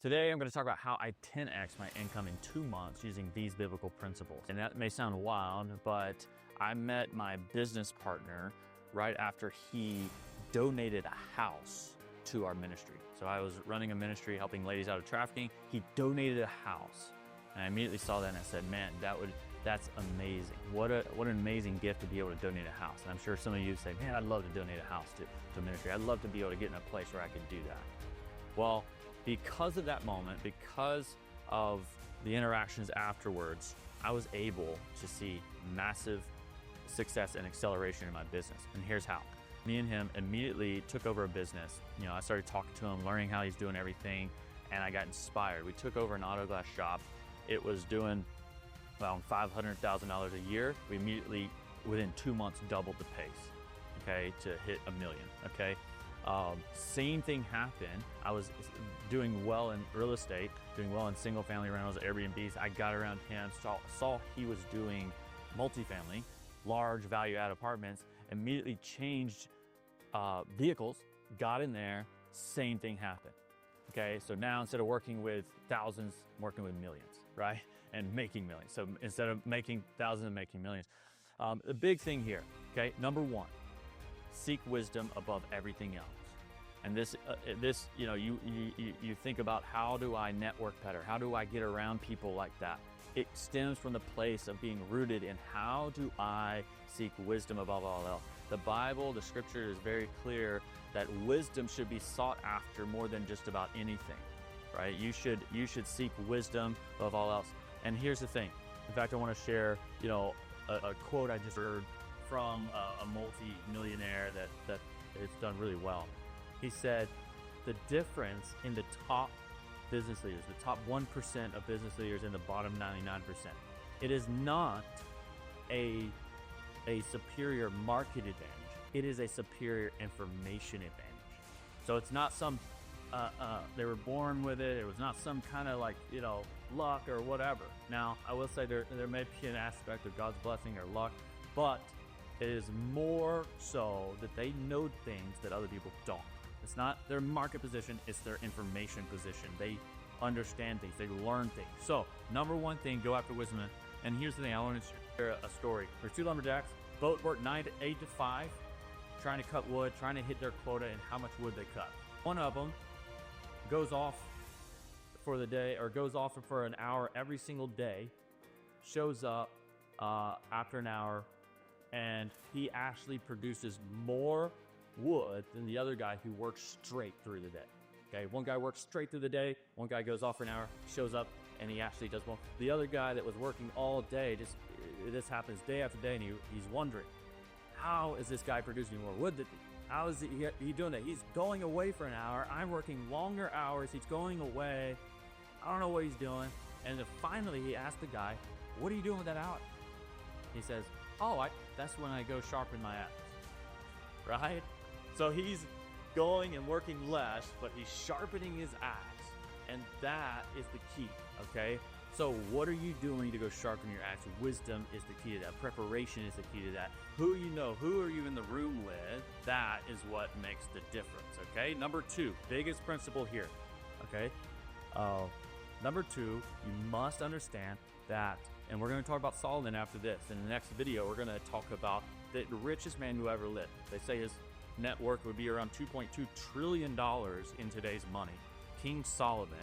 Today, I'm going to talk about how I 10x my income in 2 months using these biblical principles. And that may sound wild, but I met my business partner right after he donated a house to our ministry. So I was running a ministry helping ladies out of trafficking. He donated a house. And I immediately saw that and I said, man, that's amazing. What an amazing gift to be able to donate a house. And I'm sure some of you say, man, I'd love to donate a house to a ministry. I'd love to be able to get in a place where I could do that. Well, because of that moment, because of the interactions afterwards, I was able to see massive success and acceleration in my business. And here's how. Me and him immediately took over a business. I started talking to him, learning how he's doing everything, and I got inspired. We took over an auto glass shop. It was doing around $500,000 a year. We immediately, within 2 months, doubled the pace, okay, to hit $1 million, okay? Same thing happened. I was doing well in real estate, doing well in single family rentals, Airbnbs. I got around him, saw he was doing multifamily, large value add apartments, immediately changed vehicles, got in there, same thing happened. Okay, so now instead of working with thousands, I'm working with millions, right? And making millions. So instead of making thousands and making millions. The big thing here, okay, number one, seek wisdom above everything else. And this, you think about, how do I network better? How do I get around people like that? It stems from the place of being rooted in how do I seek wisdom above all else. The Bible, the scripture is very clear that wisdom should be sought after more than just about anything, right? You should seek wisdom above all else. And here's the thing. In fact, I want to share, a quote I just heard from a multi-millionaire that it's done really well. He said, the difference in the top business leaders, the top 1% of business leaders and the bottom 99%, it is not a superior market advantage. It is a superior information advantage. So it's not some, they were born with it. It was not some kind of luck or whatever. Now, I will say there may be an aspect of God's blessing or luck, but it is more so that they know things that other people don't. It's not their market position, it's their information position. They understand things, they learn things. So, number one thing, go after wisdom. And here's the thing, I want to share a story. There's two lumberjacks, both work 8 to 5, trying to cut wood, trying to hit their quota and how much wood they cut. One of them goes off for the day, or goes off for an hour every single day, shows up after an hour, and he actually produces more wood than the other guy who works straight through the day. Okay, one guy works straight through the day, one guy goes off for an hour, shows up, and he actually does well. The other guy that was working all day, this happens day after day, and he's wondering, how is this guy producing more wood? How is he doing that? He's going away for an hour, I'm working longer hours, he's going away, I don't know what he's doing. And then finally he asked the guy, what are you doing with that hour? He says, that's when I go sharpen my axe, right? So he's going and working less, but he's sharpening his axe, and that is the key, okay? So what are you doing to go sharpen your axe? Wisdom is the key to that. Preparation is the key to that. Who are you in the room with? That is what makes the difference, okay? Number two, biggest principle here, okay? Number two, you must understand that, and we're going to talk about Solomon after this. In the next video, we're going to talk about the richest man who ever lived. They say his net worth would be around $2.2 trillion in today's money. King Solomon.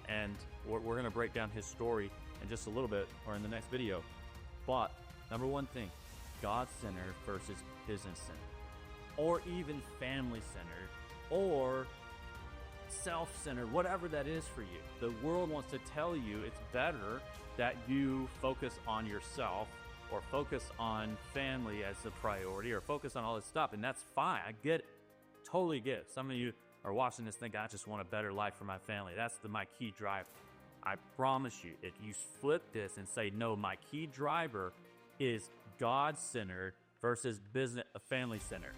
And we're going to break down his story in just a little bit, or in the next video. But number one thing, God-centered versus business-centered, or even family-centered, or self-centered, whatever that is for you. The world wants to tell you it's better that you focus on yourself, or focus on family as the priority, or focus on all this stuff, and that's fine. I get it. Totally get it. Some of you are watching this think, I just want a better life for my family. That's my key driver. I promise you, if you flip this and say, no, my key driver is God-centered versus family-centered.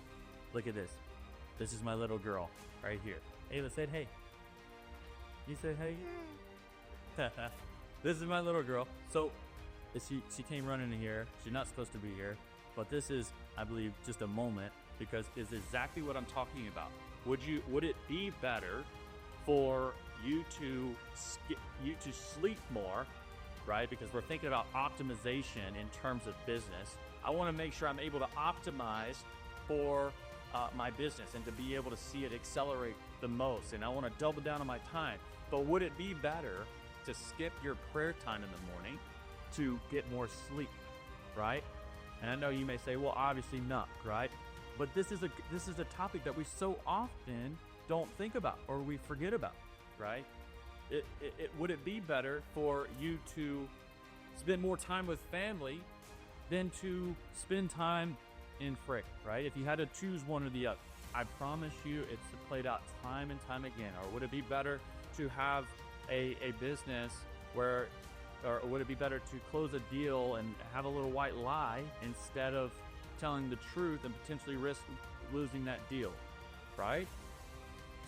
Look at this. This is my little girl right here. Ayla said, hey. You said, hey? This is my little girl. So she came running in here. She's not supposed to be here. But this is, I believe, just a moment, because it's exactly what I'm talking about. Would it be better for you to sleep more, right? Because we're thinking about optimization in terms of business. I want to make sure I'm able to optimize for my business and to be able to see it accelerate the most. And I want to double down on my time. But would it be better to skip your prayer time in the morning to get more sleep, right? And I know you may say, well, obviously not, right? But this is a topic that we so often don't think about or we forget about, right? Would it be better for you to spend more time with family than to spend time in frick, right? If you had to choose one or the other, I promise you it's played out time and time again. Or would it be better to have a business where, or would it be better to close a deal and have a little white lie instead of telling the truth and potentially risk losing that deal, right?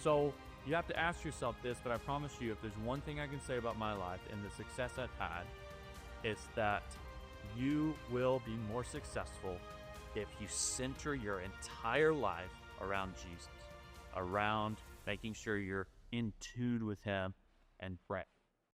So you have to ask yourself this, but I promise you, if there's one thing I can say about my life and the success I've had, it's that you will be more successful if you center your entire life around Jesus, around making sure you're in tune with Him and pray.